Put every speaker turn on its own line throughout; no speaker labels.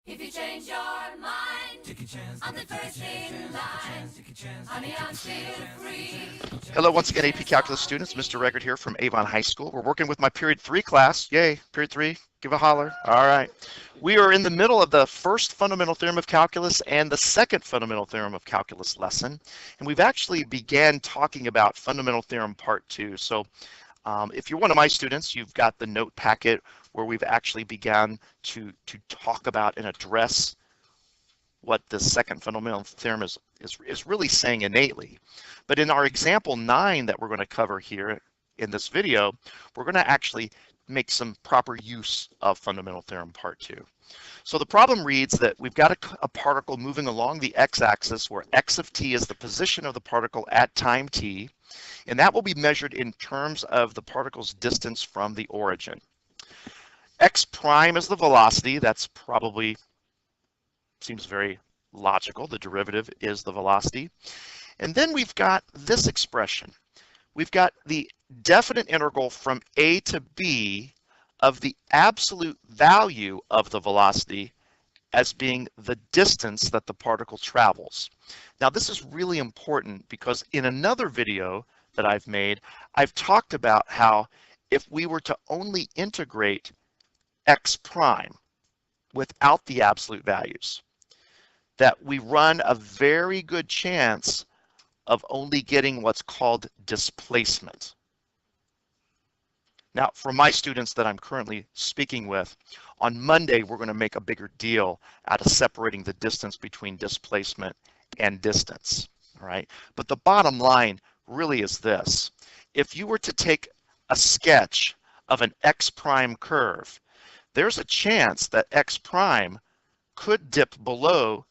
If you change your mind, take a chance, I'm the first in line. Honey, I'm still free.
Hello, once again, AP Calculus students. Mr. Record here from Avon High School. We're working with my Period 3 class. Yay, Period 3, give a holler. All right. We are in the middle of the first fundamental theorem of calculus and the second fundamental theorem of calculus lesson. And we've actually began talking about fundamental theorem part 2. So if you're one of my students, you've got the note packet where we've actually begun to talk about and address what the second fundamental theorem is really saying innately. But in our example 9 that we're going to cover here in this video, we're going to actually make some proper use of fundamental theorem part 2. So the problem reads that we've got a particle moving along the x-axis where x of t is the position of the particle at time t, and that will be measured in terms of the particle's distance from the origin. X prime is the velocity. That's probably seems very logical. The derivative is the velocity. And then we've got this expression. We've got the definite integral from a to b of the absolute value of the velocity as being the distance that the particle travels. Now this is really important because in another video that I've made, I've talked about how if we were to only integrate x prime without the absolute values, that we run a very good chance of only getting what's called displacement. Now, for my students that I'm currently speaking with, on Monday, we're going to make a bigger deal out of separating the distance between displacement and distance, all right? But the bottom line really is this. If you were to take a sketch of an x prime curve, there's a chance that x prime could dip below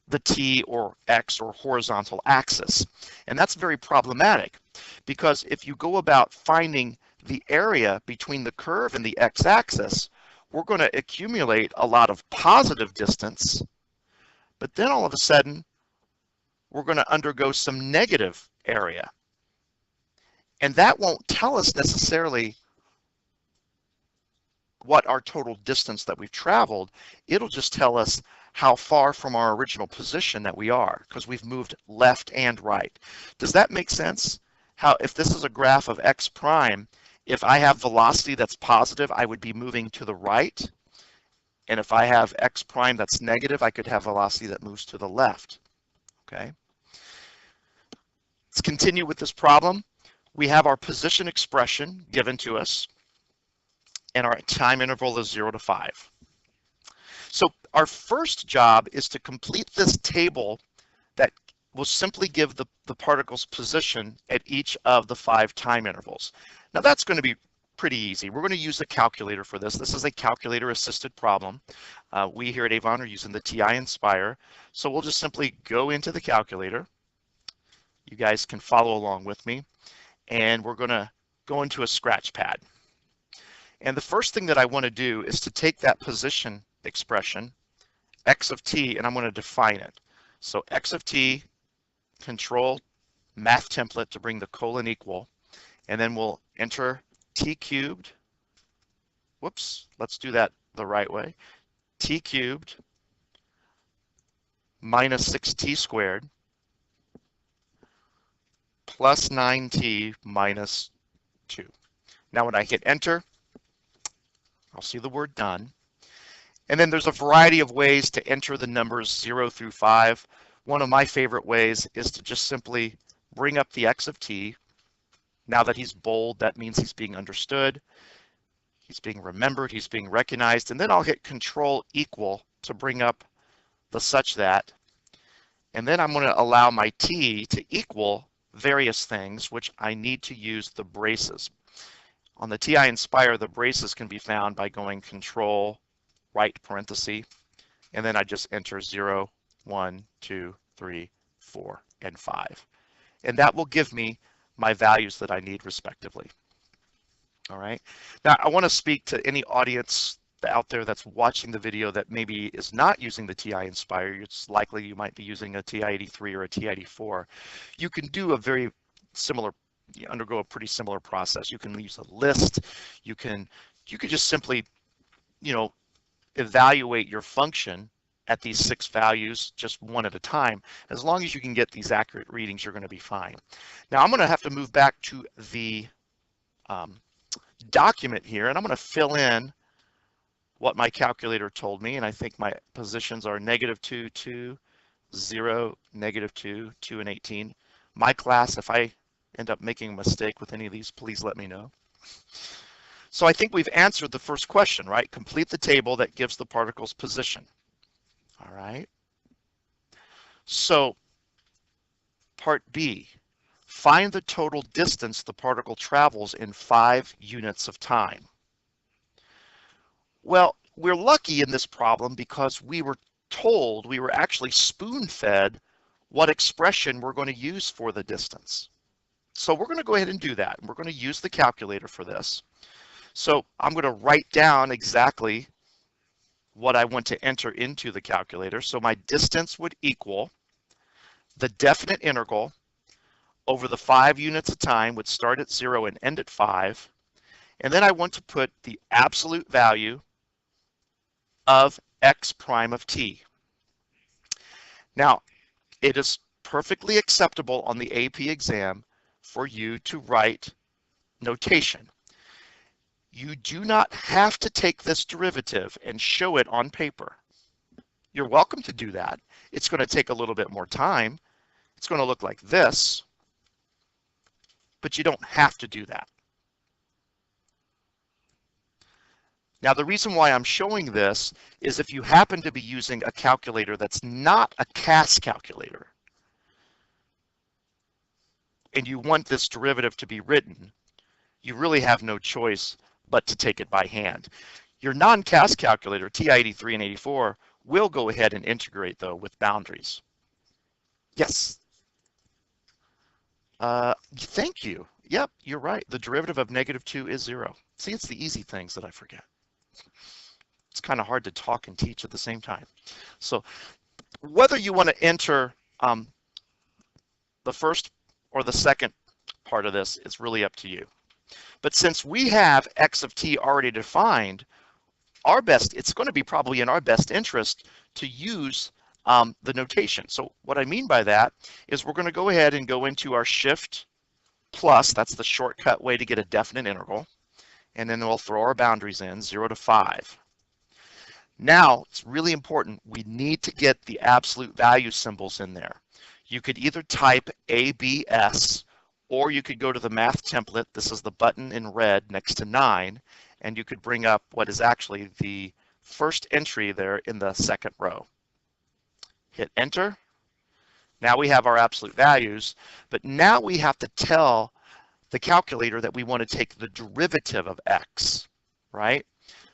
the t or x or horizontal axis. And that's very problematic because if you go about finding the area between the curve and the x-axis, we're going to accumulate a lot of positive distance, but then all of a sudden we're going to undergo some negative area. And that won't tell us necessarily what our total distance that we've traveled. It'll just tell us how far from our original position that we are, because we've moved left and right. Does that make sense? How if this is a graph of x prime, if I have velocity that's positive, I would be moving to the right. And if I have x prime that's negative, I could have velocity that moves to the left. Okay. Let's continue with this problem. We have our position expression given to us, and our time interval is 0 to 5. So our first job is to complete this table that will simply give the particle's position at each of the 5 time intervals. Now that's going to be pretty easy. We're going to use a calculator for this. This is a calculator assisted problem. We here at Avon are using the TI Inspire. So we'll just simply go into the calculator. You guys can follow along with me. And we're going to go into a scratch pad. And the first thing that I want to do is to take that position expression, x of t, and I'm going to define it. So x of t, control math template to bring the colon equal, and then we'll enter t cubed. Whoops, let's do that the right way. T cubed minus 6t squared plus 9t minus 2. Now when I hit enter, I'll see the word done. And then there's a variety of ways to enter the numbers 0 through 5. One of my favorite ways is to just simply bring up the x of t. Now that he's bold, that means he's being understood, he's being remembered, he's being recognized, and then I'll hit control equal to bring up the such that. And then I'm going to allow my t to equal various things, which I need to use the braces. On the TI Inspire, the braces can be found by going control right parenthesis, and then I just enter 0, 1, 2, 3, 4, and 5. And that will give me my values that I need respectively. All right. Now I want to speak to any audience out there that's watching the video that maybe is not using the TI Inspire. It's likely you might be using a TI-83 or a TI-84. You can do a very similar, you undergo a pretty similar process. You can use a list. You can just simply, evaluate your function at these 6 values just one at a time. As long as you can get these accurate readings, you're going to be fine. Now I'm going to have to move back to the document here, and I'm going to fill in what my calculator told me, and I think my positions are -2, 2, 0, -2, 2, and 18. My class, if I end up making a mistake with any of these, please let me know. So I think we've answered the first question, right? Complete the table that gives the particle's position. All right. So part B, find the total distance the particle travels in 5 units of time. Well, we're lucky in this problem because we were told, we were actually spoon-fed what expression we're going to use for the distance. So we're going to go ahead and do that. We're going to use the calculator for this. So I'm going to write down exactly what I want to enter into the calculator. So my distance would equal the definite integral over the 5 units of time, would start at 0 and end at 5. And then I want to put the absolute value of x prime of t. Now, it is perfectly acceptable on the AP exam for you to write notation. You do not have to take this derivative and show it on paper. You're welcome to do that. It's going to take a little bit more time. It's going to look like this, but you don't have to do that. Now, the reason why I'm showing this is if you happen to be using a calculator that's not a CAS calculator, and you want this derivative to be written, you really have no choice but to take it by hand. Your non-CAS calculator, TI-83 and 84, will go ahead and integrate, though, with boundaries. Yes? Thank you. Yep, you're right. The derivative of -2 is 0. See, it's the easy things that I forget. It's kind of hard to talk and teach at the same time. So whether you want to enter the first or the second part of this is really up to you. But since we have x of t already defined, it's going to be probably in our best interest to use the notation. So what I mean by that is we're going to go ahead and go into our shift plus, that's the shortcut way to get a definite integral, and then we'll throw our boundaries in, 0 to 5. Now, it's really important, we need to get the absolute value symbols in there. You could either type ABS, or you could go to the math template. This is the button in red next to 9, and you could bring up what is actually the first entry there in the second row. Hit enter. Now we have our absolute values, but now we have to tell the calculator that we want to take the derivative of x, right?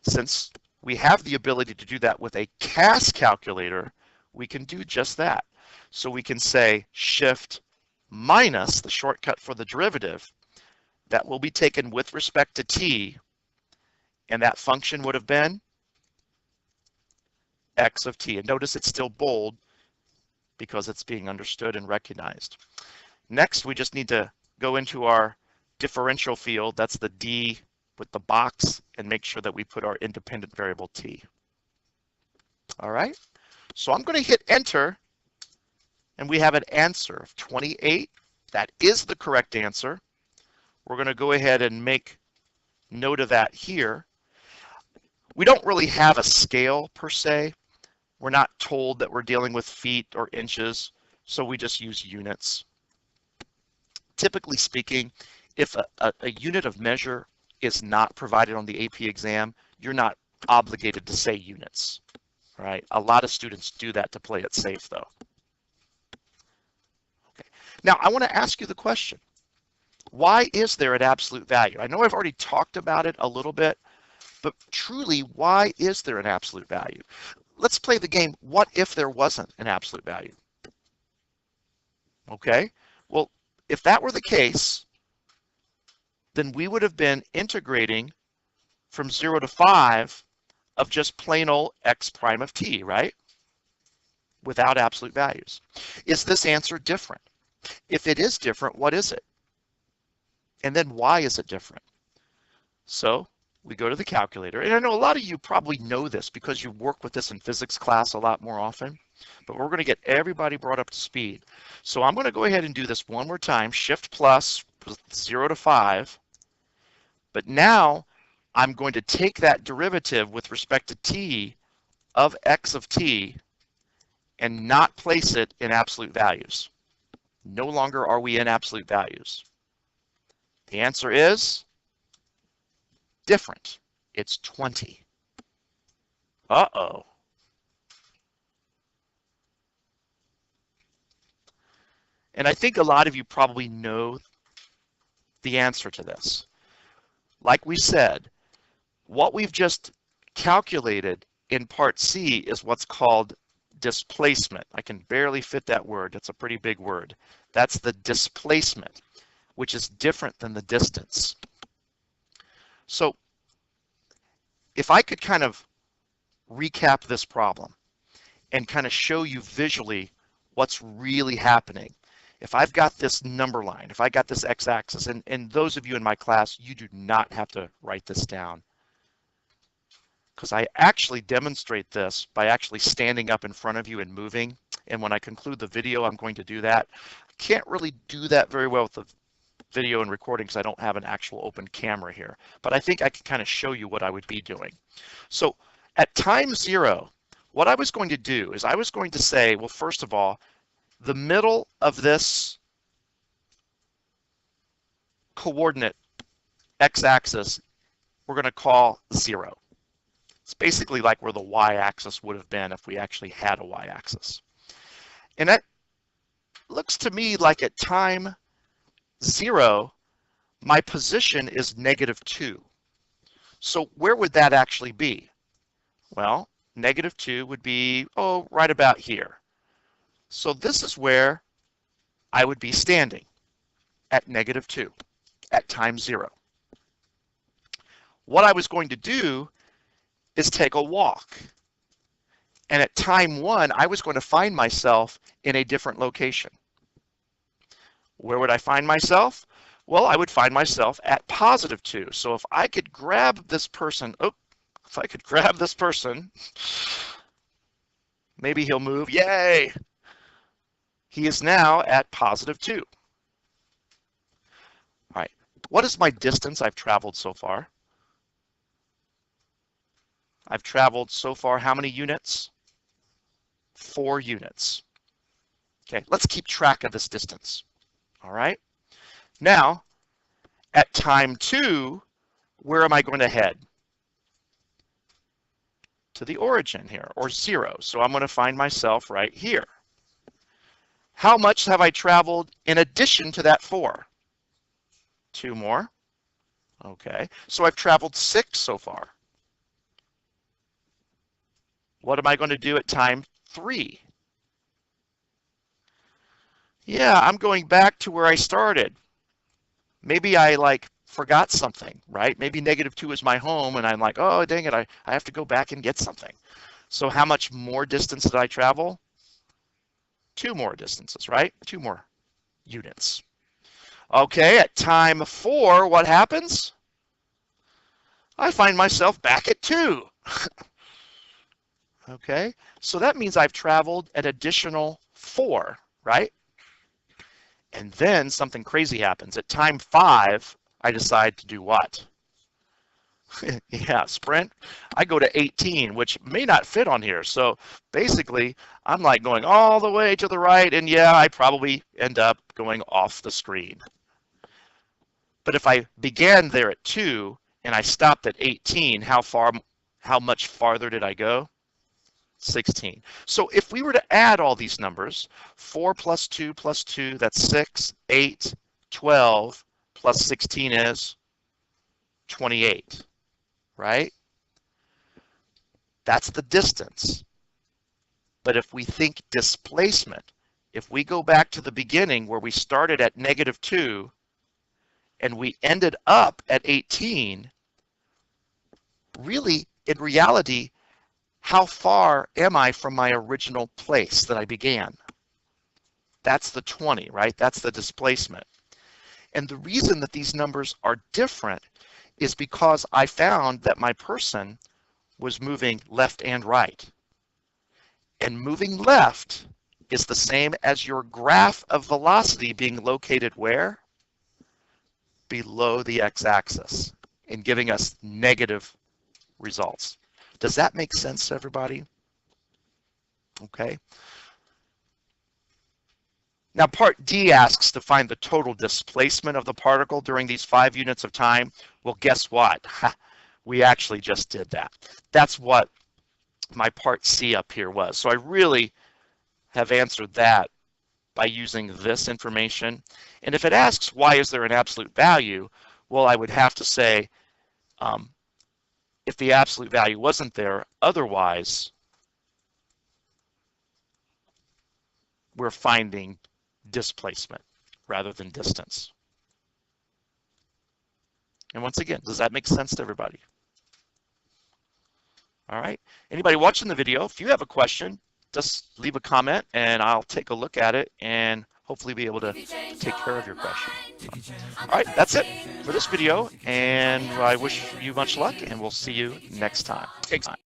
Since we have the ability to do that with a CAS calculator, we can do just that. So we can say shift minus the shortcut for the derivative that will be taken with respect to t, and that function would have been x of t. And notice it's still bold because it's being understood and recognized. Next, we just need to go into our differential field, that's the D with the box, and make sure that we put our independent variable t. All right, so I'm going to hit enter, and we have an answer of 28. That is the correct answer. We're going to go ahead and make note of that here. We don't really have a scale per se. We're not told that we're dealing with feet or inches, so we just use units. Typically speaking, if a unit of measure is not provided on the AP exam, you're not obligated to say units, right? A lot of students do that to play it safe, though. Okay. Now, I want to ask you the question, why is there an absolute value? I know I've already talked about it a little bit, but truly, why is there an absolute value? Let's play the game, what if there wasn't an absolute value? Okay, well, if that were the case, then we would have been integrating from 0 to 5 of just plain old x prime of t, right? Without absolute values. Is this answer different? If it is different, what is it? And then why is it different? So we go to the calculator. And I know a lot of you probably know this because you work with this in physics class a lot more often, but we're going to get everybody brought up to speed. So I'm going to go ahead and do this one more time, shift plus 0 to 5. But now I'm going to take that derivative with respect to t of x of t and not place it in absolute values. No longer are we in absolute values. The answer is different. It's 20. Uh-oh. And I think a lot of you probably know the answer to this. Like we said, what we've just calculated in part C is what's called displacement. I can barely fit that word. That's a pretty big word. That's the displacement, which is different than the distance. So if I could kind of recap this problem and kind of show you visually what's really happening. If I've got this number line, if I got this x-axis, and those of you in my class, you do not have to write this down, because I actually demonstrate this by actually standing up in front of you and moving. And when I conclude the video, I'm going to do that. I can't really do that very well with the video and recording because I don't have an actual open camera here, but I think I can kind of show you what I would be doing. So at time 0, what I was going to do is I was going to say, well, first of all, the middle of this coordinate x-axis, we're going to call 0. It's basically like where the y-axis would have been if we actually had a y-axis. And that looks to me like at time 0, my position is -2. So where would that actually be? Well, -2 would be, oh, right about here. So this is where I would be standing at -2 at time 0. What I was going to do is take a walk. And at time 1, I was going to find myself in a different location. Where would I find myself? Well, I would find myself at +2. So if I could grab this person, maybe he'll move. Yay! He is now at +2. All right, what is my distance I've traveled so far? I've traveled so far how many units? 4 units. Okay, let's keep track of this distance. All right, now at time 2, where am I going to head? To the origin here, or 0. So I'm going to find myself right here. How much have I traveled in addition to that 4? 2 more. Okay, so I've traveled 6 so far. What am I going to do at time 3? Yeah, I'm going back to where I started. Maybe I forgot something, right? Maybe -2 is my home and I'm like, oh, dang it, I have to go back and get something. So how much more distance did I travel? 2 more distances, right? 2 more units. Okay, at time 4, what happens? I find myself back at 2. Okay, so that means I've traveled an additional 4, right? And then something crazy happens. At time 5, I decide to do what? Yeah, sprint. I go to 18, which may not fit on here. So basically, I'm like going all the way to the right, and yeah, I probably end up going off the screen. But if I began there at 2 and I stopped at 18, how much farther did I go? 16. So if we were to add all these numbers, 4 plus 2 plus 2, that's 6, 8, 12, plus 16 is 28, right? That's the distance. But if we think displacement, if we go back to the beginning where we started at -2 and we ended up at 18, really, in reality, how far am I from my original place that I began? That's the 20, right? That's the displacement. And the reason that these numbers are different is because I found that my person was moving left and right. And moving left is the same as your graph of velocity being located where? Below the x-axis and giving us negative results. Does that make sense to everybody? Okay. Now part D asks to find the total displacement of the particle during these 5 units of time. Well, guess what? We actually just did that. That's what my part C up here was. So I really have answered that by using this information. And if it asks why is there an absolute value, well, I would have to say if the absolute value wasn't there, otherwise we're finding displacement rather than distance. And once again, does that make sense to everybody? All right. Anybody watching the video, if you have a question, just leave a comment and I'll take a look at it and hopefully be able to take care of your question. All right, that's it for this video, and I wish you much luck, and we'll see you next time.